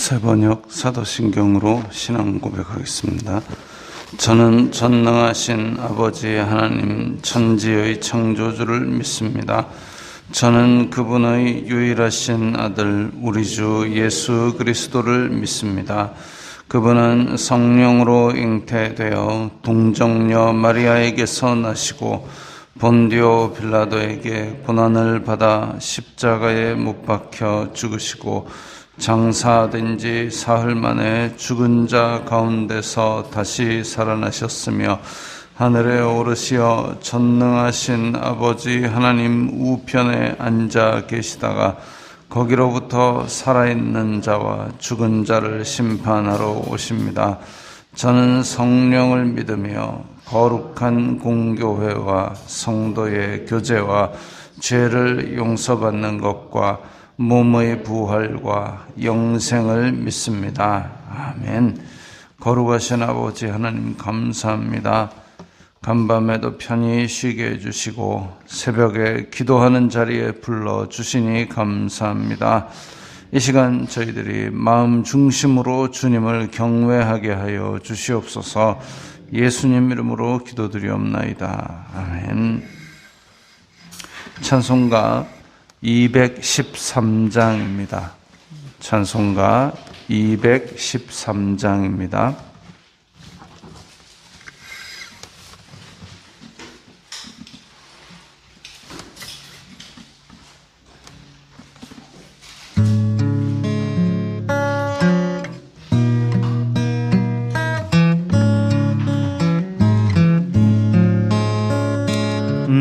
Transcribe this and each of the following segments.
새번역 사도신경으로 신앙 고백하겠습니다. 저는 전능하신 아버지 하나님 천지의 창조주를 믿습니다. 저는 그분의 유일하신 아들 우리 주 예수 그리스도를 믿습니다. 그분은 성령으로 잉태되어 동정녀 마리아에게서 나시고 본디오 빌라도에게 고난을 받아 십자가에 못 박혀 죽으시고 장사된 지 사흘 만에 죽은 자 가운데서 다시 살아나셨으며 하늘에 오르시어 전능하신 아버지 하나님 우편에 앉아 계시다가 거기로부터 살아있는 자와 죽은 자를 심판하러 오십니다. 저는 성령을 믿으며 거룩한 공교회와 성도의 교제와 죄를 용서받는 것과 몸의 부활과 영생을 믿습니다. 아멘. 거룩하신 아버지 하나님 감사합니다. 간밤에도 편히 쉬게 해주시고 새벽에 기도하는 자리에 불러주시니 감사합니다. 이 시간 저희들이 마음 중심으로 주님을 경외하게 하여 주시옵소서. 예수님 이름으로 기도드리옵나이다. 아멘. 찬송가 213장입니다. 찬송가 213장입니다.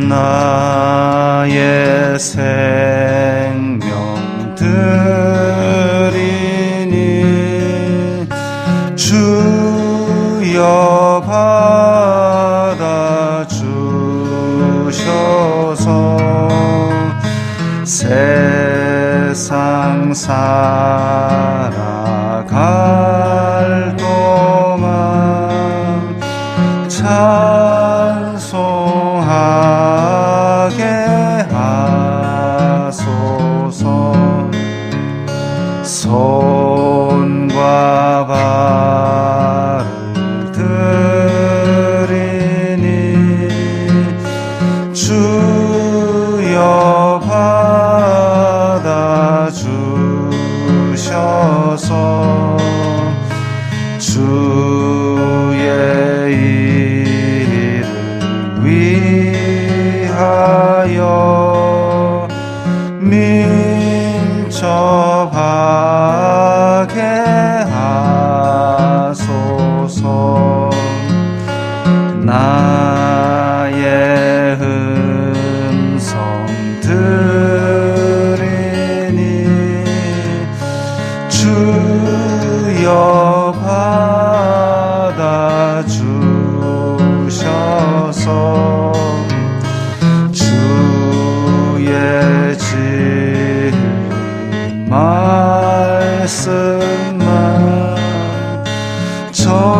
나의 생명 드리니 주여 받아 주셔서 세상 살아갈 동안 찬송하게 하소서. 손과 발을 드리니 주여 받아 주셔서 주의 일을 위하여 민첩하게 하소서. 나의 음성 들으니 주여 받아 주셔서 주의 진리 말씀만 전파하게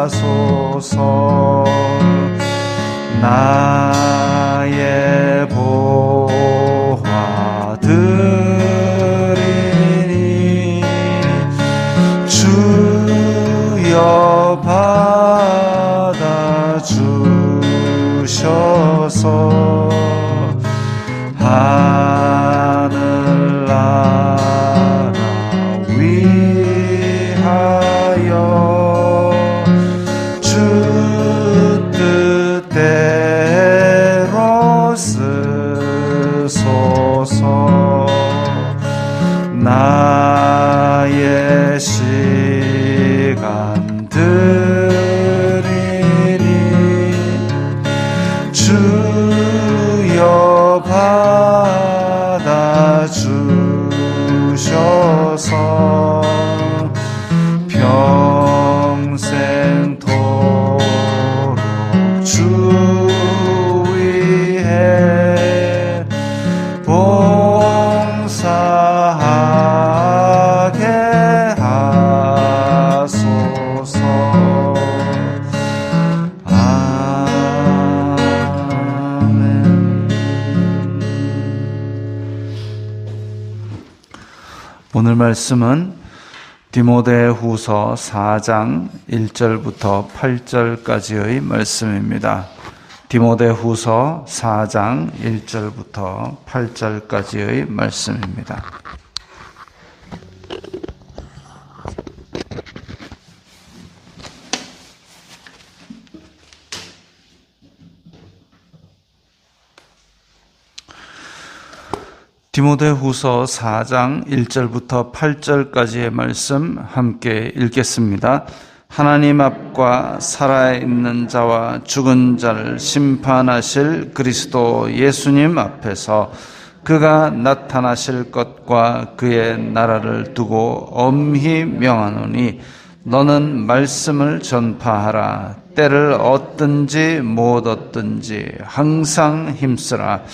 하소서. 나의 보화 드리니 주여 받아 주셔서 하늘나라 위하여 주 뜻대로 쓰소서. 나의 시간 드리니 주여 받아 주셔서 평생토록 주 위에 봉사하게 하소서. 오늘 말씀은 디모데후서 4장 1절부터 8절까지의 말씀입니다. 디모데후서 4장 1절부터 8절까지의 말씀입니다. 디모데후서 4장 1절부터 8절까지의 말씀 함께 읽겠습니다. 하나님 앞과 살아있는 자와 죽은 자를 심판하실 그리스도 예수님 앞에서 그가 나타나실 것과 그의 나라를 두고 엄히 명하노니 너는 말씀을 전파하라. 때를 얻든지 못 얻든지 항상 힘쓰라.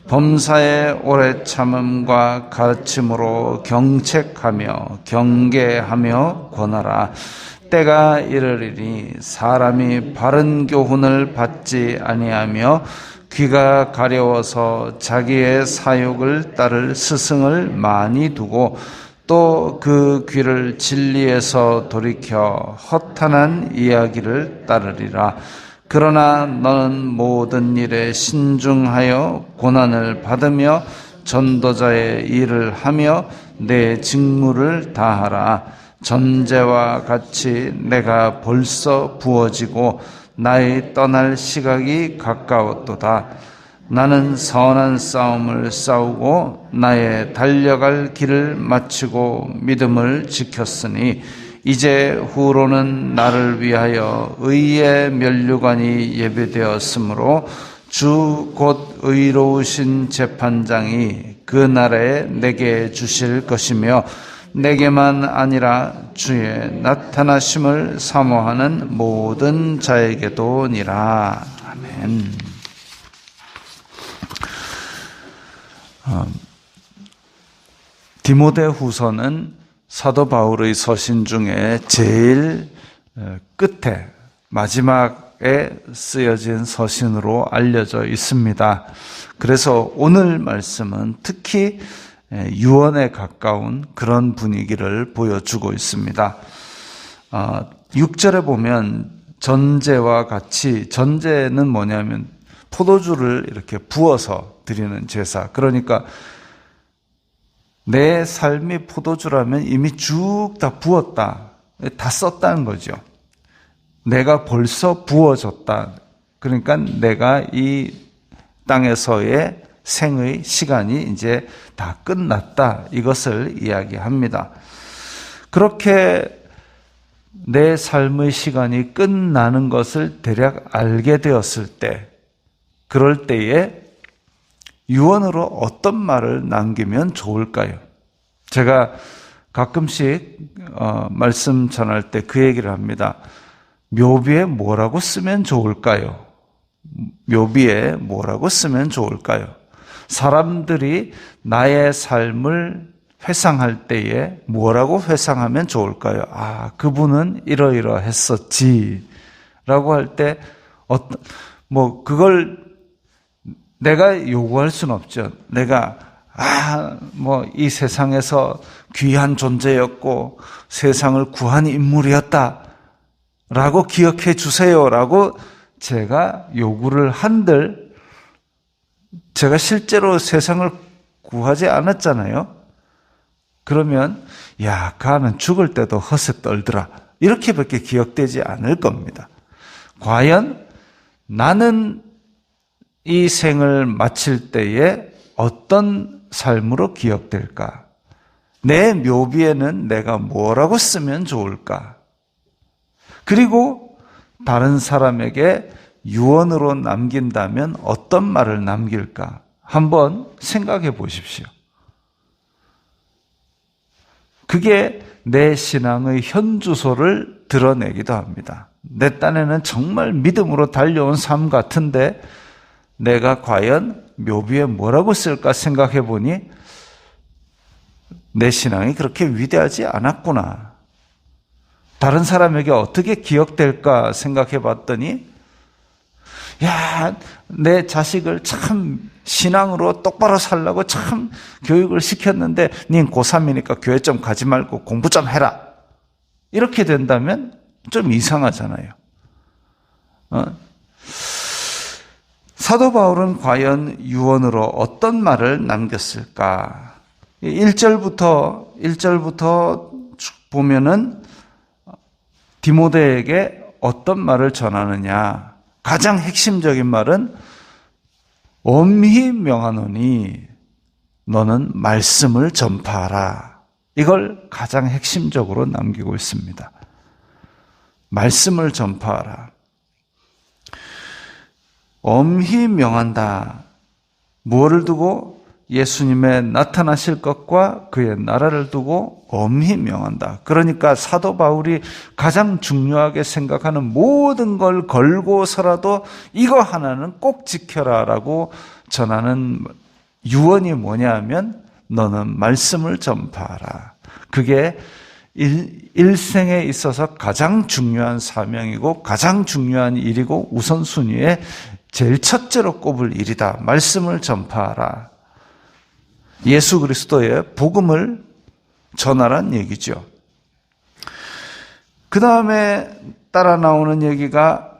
범사의 오래 참음과 가르침으로 경책하며 경계하며 권하라. 때가 이르리니 사람이 바른 교훈을 받지 아니하며 귀가 가려워서 자기의 사욕을 따를 스승을 많이 두고 또 그 귀를 진리에서 돌이켜 허탄한 이야기를 따르리라. 그러나 너는 모든 일에 신중하여 고난을 받으며 전도자의 일을 하며 내 직무를 다하라. 전제와 같이 내가 벌써 부어지고 나의 떠날 시각이 가까웠도다. 나는 선한 싸움을 싸우고 나의 달려갈 길을 마치고 믿음을 지켰으니 이제 후로는 나를 위하여 의의 면류관이 예비되었으므로 주 곧 의로우신 재판장이 그 날에 내게 주실 것이며 내게만 아니라 주의 나타나심을 사모하는 모든 자에게도니라. 아멘. 디모데후서는 사도 바울의 서신 중에 제일 끝에 마지막에 쓰여진 서신으로 알려져 있습니다. 그래서 오늘 말씀은 특히 유언에 가까운 그런 분위기를 보여주고 있습니다. 6절에 보면 전제와 같이, 전제는 뭐냐면 포도주를 이렇게 부어서 드리는 제사. 그러니까 내 삶이 포도주라면 이미 쭉 다 부었다. 다 썼다는 거죠. 내가 벌써 부어졌다. 그러니까 내가 이 땅에서의 생의 시간이 이제 다 끝났다. 이것을 이야기합니다. 그렇게 내 삶의 시간이 끝나는 것을 대략 알게 되었을 때, 그럴 때에 유언으로 어떤 말을 남기면 좋을까요? 제가 가끔씩 말씀 전할 때 그 얘기를 합니다. 묘비에 뭐라고 쓰면 좋을까요? 묘비에 뭐라고 쓰면 좋을까요? 사람들이 나의 삶을 회상할 때에 뭐라고 회상하면 좋을까요? 아, 그분은 이러이러했었지 라고 할 때 그걸 내가 요구할 수는 없죠. 내가 이 세상에서 귀한 존재였고 세상을 구한 인물이었다 라고 기억해 주세요 라고 제가 요구를 한들 제가 실제로 세상을 구하지 않았잖아요. 그러면 가는 죽을 때도 헛새 떨더라 이렇게밖에 기억되지 않을 겁니다. 과연 나는 이 생을 마칠 때에 어떤 삶으로 기억될까? 내 묘비에는 내가 뭐라고 쓰면 좋을까? 그리고 다른 사람에게 유언으로 남긴다면 어떤 말을 남길까? 한번 생각해 보십시오. 그게 내 신앙의 현주소를 드러내기도 합니다. 내 딴에는 정말 믿음으로 달려온 삶 같은데 내가 과연 묘비에 뭐라고 쓸까 생각해 보니 내 신앙이 그렇게 위대하지 않았구나. 다른 사람에게 어떻게 기억될까 생각해 봤더니 야, 내 자식을 참 신앙으로 똑바로 살라고 참 교육을 시켰는데 닌 고3이니까 교회 좀 가지 말고 공부 좀 해라. 이렇게 된다면 좀 이상하잖아요. 사도 바울은 과연 유언으로 어떤 말을 남겼을까? 1절부터 쭉 보면은 디모데에게 어떤 말을 전하느냐? 가장 핵심적인 말은 엄히 명하노니 너는 말씀을 전파하라. 이걸 가장 핵심적으로 남기고 있습니다. 말씀을 전파하라. 엄히 명한다. 무엇을 두고? 예수님의 나타나실 것과 그의 나라를 두고 엄히 명한다. 그러니까 사도 바울이 가장 중요하게 생각하는 모든 걸 걸고서라도 이거 하나는 꼭 지켜라라고 전하는 유언이 뭐냐 하면 너는 말씀을 전파하라. 그게 일생에 있어서 가장 중요한 사명이고 가장 중요한 일이고 우선순위에 제일 첫째로 꼽을 일이다. 말씀을 전파하라. 예수 그리스도의 복음을 전하란 얘기죠. 그 다음에 따라 나오는 얘기가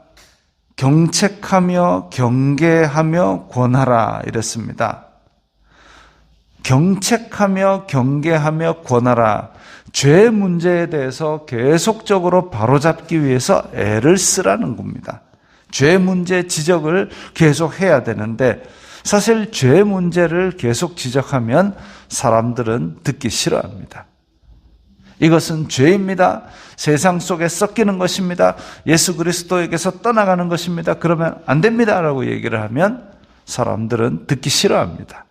경책하며 경계하며 권하라 이랬습니다. 경책하며 경계하며 권하라. 죄 문제에 대해서 계속적으로 바로잡기 위해서 애를 쓰라는 겁니다. 죄 문제 지적을 계속 해야 되는데 사실 죄 문제를 계속 지적하면 사람들은 듣기 싫어합니다. 이것은 죄입니다. 세상 속에 섞이는 것입니다. 예수 그리스도에게서 떠나가는 것입니다. 그러면 안 됩니다라고 얘기를 하면 사람들은 듣기 싫어합니다.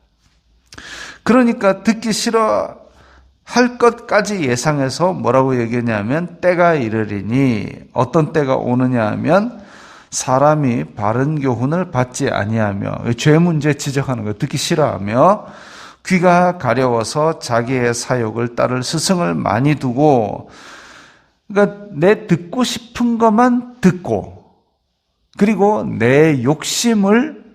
그러니까 듣기 싫어할 것까지 예상해서 뭐라고 얘기했냐면 때가 이르리니 어떤 때가 오느냐 하면 사람이 바른 교훈을 받지 아니하며 죄 문제 지적하는 거 듣기 싫어하며 귀가 가려워서 자기의 사욕을 따를 스승을 많이 두고 그러니까 내 듣고 싶은 것만 듣고 그리고 내 욕심을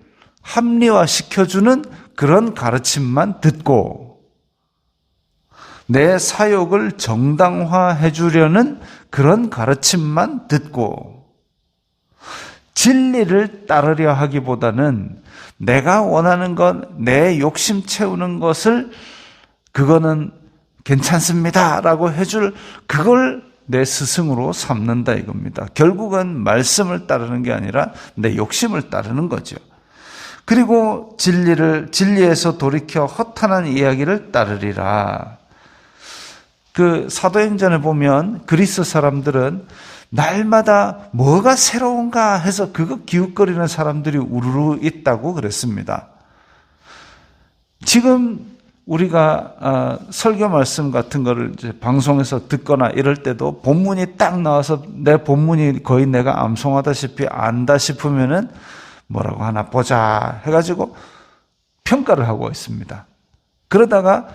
합리화시켜주는 그런 가르침만 듣고 내 사욕을 정당화해 주려는 그런 가르침만 듣고 진리를 따르려 하기보다는 내가 원하는 것, 내 욕심 채우는 것을 그거는 괜찮습니다라고 해줄 그걸 내 스승으로 삼는다 이겁니다. 결국은 말씀을 따르는 게 아니라 내 욕심을 따르는 거죠. 그리고 진리에서 돌이켜 허탄한 이야기를 따르리라. 그 사도행전에 보면 그리스 사람들은 날마다 뭐가 새로운가 해서 그거 기웃거리는 사람들이 우르르 있다고 그랬습니다. 지금 우리가 설교 말씀 같은 거를 이제 방송에서 듣거나 이럴 때도 본문이 딱 나와서 내 본문이 거의 내가 암송하다시피 안다 싶으면은 뭐라고 하나 보자 해가지고 평가를 하고 있습니다. 그러다가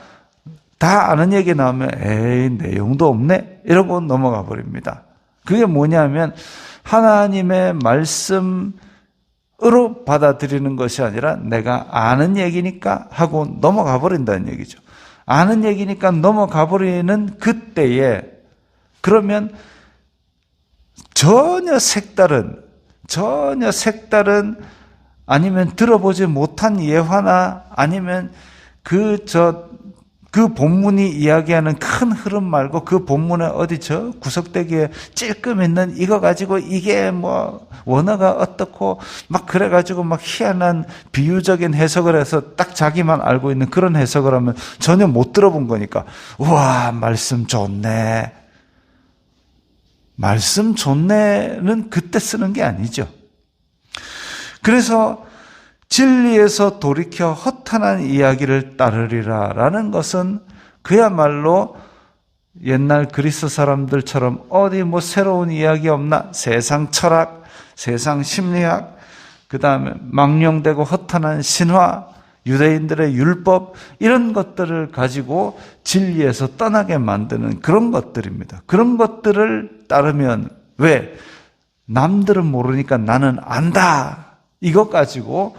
다 아는 얘기 나오면 에이 내용도 없네 이러고 넘어가 버립니다. 그게 뭐냐면 하나님의 말씀으로 받아들이는 것이 아니라 내가 아는 얘기니까 하고 넘어가 버린다는 얘기죠. 아는 얘기니까 넘어가 버리는 그때에 그러면 전혀 색다른 아니면 들어보지 못한 예화나 아니면 그 본문이 이야기하는 큰 흐름 말고 그 본문에 어디 저 구석대기에 찔끔 있는 이거 가지고 이게 뭐 원어가 어떻고 막 그래가지고 막 희한한 비유적인 해석을 해서 딱 자기만 알고 있는 그런 해석을 하면 전혀 못 들어본 거니까 우와 말씀 좋네. 말씀 좋네는 그때 쓰는 게 아니죠. 그래서 진리에서 돌이켜 허탄한 이야기를 따르리라라는 것은 그야말로 옛날 그리스 사람들처럼 어디 뭐 새로운 이야기 없나? 세상 철학, 세상 심리학, 그 다음에 망령되고 허탄한 신화, 유대인들의 율법 이런 것들을 가지고 진리에서 떠나게 만드는 그런 것들입니다. 그런 것들을 따르면 왜? 남들은 모르니까 나는 안다. 이것 가지고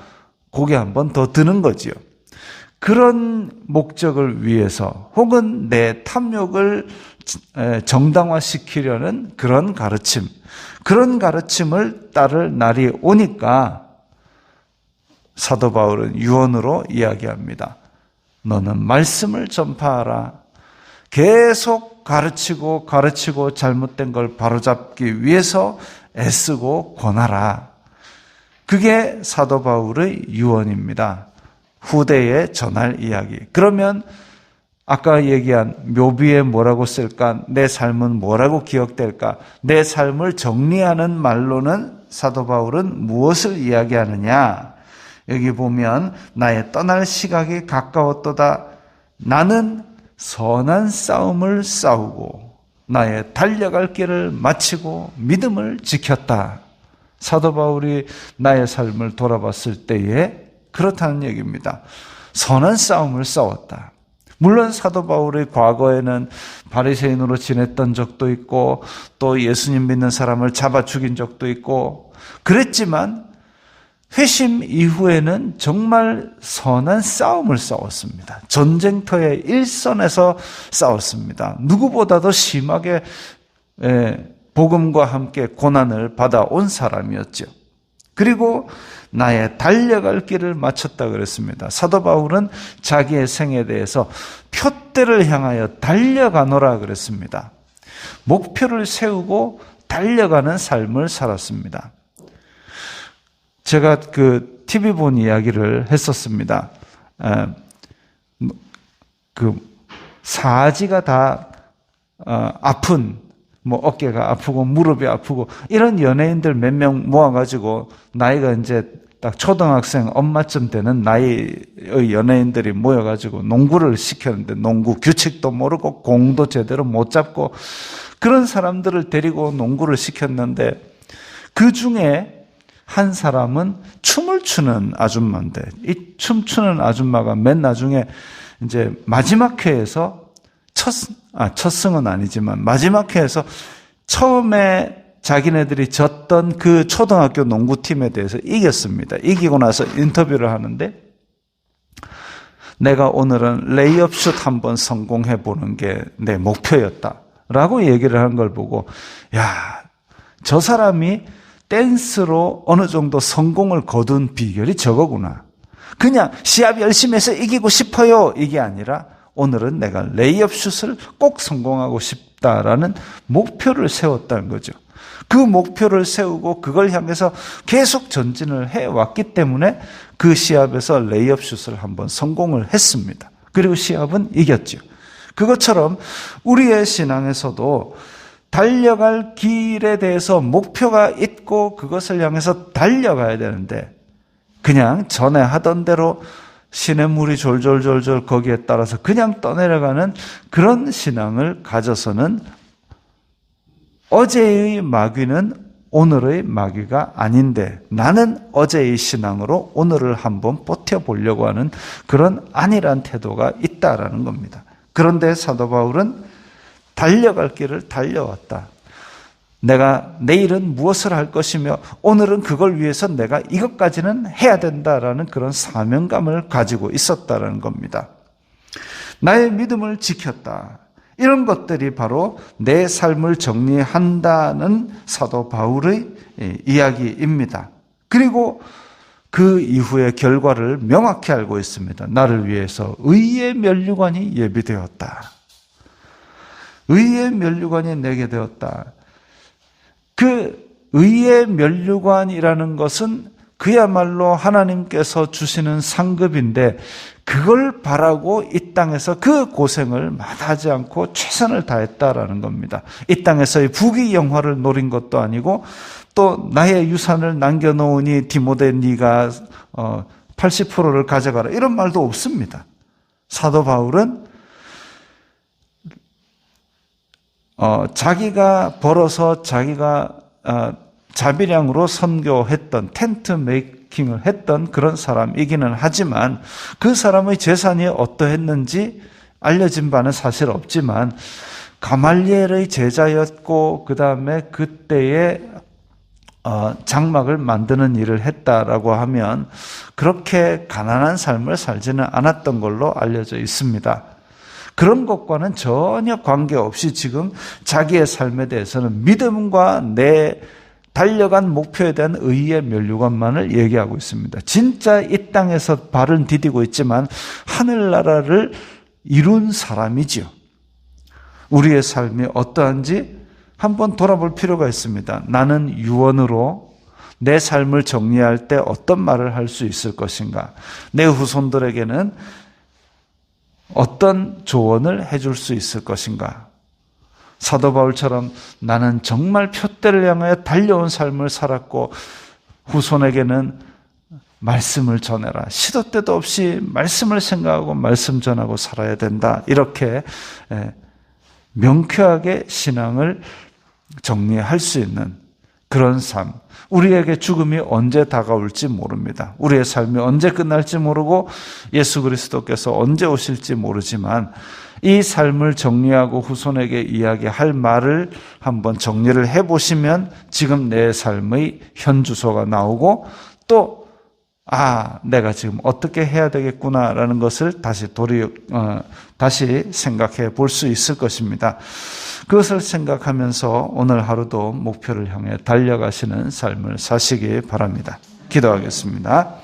고개 한번 더 드는 거지요. 그런 목적을 위해서 혹은 내 탐욕을 정당화시키려는 그런 가르침을 따를 날이 오니까 사도 바울은 유언으로 이야기합니다. 너는 말씀을 전파하라. 계속 가르치고 잘못된 걸 바로잡기 위해서 애쓰고 권하라. 그게 사도 바울의 유언입니다. 후대에 전할 이야기. 그러면 아까 얘기한 묘비에 뭐라고 쓸까? 내 삶은 뭐라고 기억될까? 내 삶을 정리하는 말로는 사도 바울은 무엇을 이야기하느냐? 여기 보면 나의 떠날 시각이 가까웠도다. 나는 선한 싸움을 싸우고 나의 달려갈 길을 마치고 믿음을 지켰다. 사도 바울이 나의 삶을 돌아봤을 때에 그렇다는 얘기입니다. 선한 싸움을 싸웠다. 물론 사도 바울의 과거에는 바리새인으로 지냈던 적도 있고 또 예수님 믿는 사람을 잡아 죽인 적도 있고 그랬지만 회심 이후에는 정말 선한 싸움을 싸웠습니다. 전쟁터의 일선에서 싸웠습니다. 누구보다도 심하게 복음과 함께 고난을 받아온 사람이었죠. 그리고 나의 달려갈 길을 마쳤다 그랬습니다. 사도 바울은 자기의 생에 대해서 표대를 향하여 달려가노라 그랬습니다. 목표를 세우고 달려가는 삶을 살았습니다. 제가 그 TV 본 이야기를 했었습니다. 그 사지가 다 아픈 어깨가 아프고 무릎이 아프고 이런 연예인들 몇 명 모아가지고 나이가 이제 딱 초등학생 엄마쯤 되는 나이의 연예인들이 모여가지고 농구를 시켰는데 농구 규칙도 모르고 공도 제대로 못 잡고 그런 사람들을 데리고 농구를 시켰는데 그 중에 한 사람은 춤을 추는 아줌마인데 이 춤추는 아줌마가 맨 나중에 이제 마지막 회에서 첫 승은 아니지만 마지막 회에서 처음에 자기네들이 졌던 그 초등학교 농구팀에 대해서 이겼습니다. 이기고 나서 인터뷰를 하는데 내가 오늘은 레이업 슛 한번 성공해 보는 게 내 목표였다라고 얘기를 한 걸 보고 야, 저 사람이 댄스로 어느 정도 성공을 거둔 비결이 저거구나. 그냥 시합 열심히 해서 이기고 싶어요 이게 아니라 오늘은 내가 레이업 슛을 꼭 성공하고 싶다라는 목표를 세웠다는 거죠. 그 목표를 세우고 그걸 향해서 계속 전진을 해왔기 때문에 그 시합에서 레이업 슛을 한번 성공을 했습니다. 그리고 시합은 이겼죠. 그것처럼 우리의 신앙에서도 달려갈 길에 대해서 목표가 있고 그것을 향해서 달려가야 되는데 그냥 전에 하던 대로 시냇물이 졸졸졸졸 거기에 따라서 그냥 떠내려가는 그런 신앙을 가져서는 어제의 마귀는 오늘의 마귀가 아닌데 나는 어제의 신앙으로 오늘을 한번 버텨보려고 하는 그런 안일한 태도가 있다라는 겁니다. 그런데 사도 바울은 달려갈 길을 달려왔다. 내가 내일은 무엇을 할 것이며 오늘은 그걸 위해서 내가 이것까지는 해야 된다라는 그런 사명감을 가지고 있었다라는 겁니다. 나의 믿음을 지켰다. 이런 것들이 바로 내 삶을 정리한다는 사도 바울의 이야기입니다. 그리고 그 이후의 결과를 명확히 알고 있습니다. 나를 위해서 의의 면류관이 예비되었다. 의의 면류관이 내게 되었다. 그 의의 면류관이라는 것은 그야말로 하나님께서 주시는 상급인데 그걸 바라고 이 땅에서 그 고생을 마다하지 않고 최선을 다했다라는 겁니다. 이 땅에서의 부귀 영화를 노린 것도 아니고 또 나의 유산을 남겨놓으니 디모데 네가 80%를 가져가라 이런 말도 없습니다. 사도 바울은 자기가 벌어서 자기가 자비량으로 선교했던 텐트 메이킹을 했던 그런 사람이기는 하지만 그 사람의 재산이 어떠했는지 알려진 바는 사실 없지만 가말리엘의 제자였고 그 다음에 그때의 장막을 만드는 일을 했다라고 하면 그렇게 가난한 삶을 살지는 않았던 걸로 알려져 있습니다. 그런 것과는 전혀 관계없이 지금 자기의 삶에 대해서는 믿음과 내 달려간 목표에 대한 의의 면류관만을 얘기하고 있습니다. 진짜 이 땅에서 발을 디디고 있지만 하늘나라를 이룬 사람이지요. 우리의 삶이 어떠한지 한번 돌아볼 필요가 있습니다. 나는 유언으로 내 삶을 정리할 때 어떤 말을 할 수 있을 것인가? 내 후손들에게는 어떤 조언을 해줄 수 있을 것인가? 사도 바울처럼 나는 정말 표대를 향하여 달려온 삶을 살았고 후손에게는 말씀을 전해라. 시도 때도 없이 말씀을 생각하고 말씀 전하고 살아야 된다. 이렇게 명쾌하게 신앙을 정리할 수 있는 그런 삶. 우리에게 죽음이 언제 다가올지 모릅니다. 우리의 삶이 언제 끝날지 모르고 예수 그리스도께서 언제 오실지 모르지만 이 삶을 정리하고 후손에게 이야기할 말을 한번 정리를 해보시면 지금 내 삶의 현주소가 나오고 또 내가 지금 어떻게 해야 되겠구나라는 것을 다시 생각해 볼 수 있을 것입니다. 그것을 생각하면서 오늘 하루도 목표를 향해 달려가시는 삶을 사시기 바랍니다. 기도하겠습니다.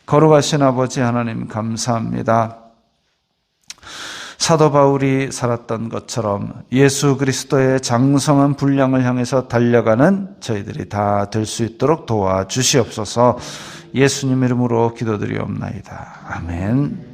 거룩하신 아버지 하나님 감사합니다. 사도 바울이 살았던 것처럼 예수 그리스도의 장성한 분량을 향해서 달려가는 저희들이 다 될 수 있도록 도와주시옵소서. 예수님 이름으로 기도드리옵나이다. 아멘.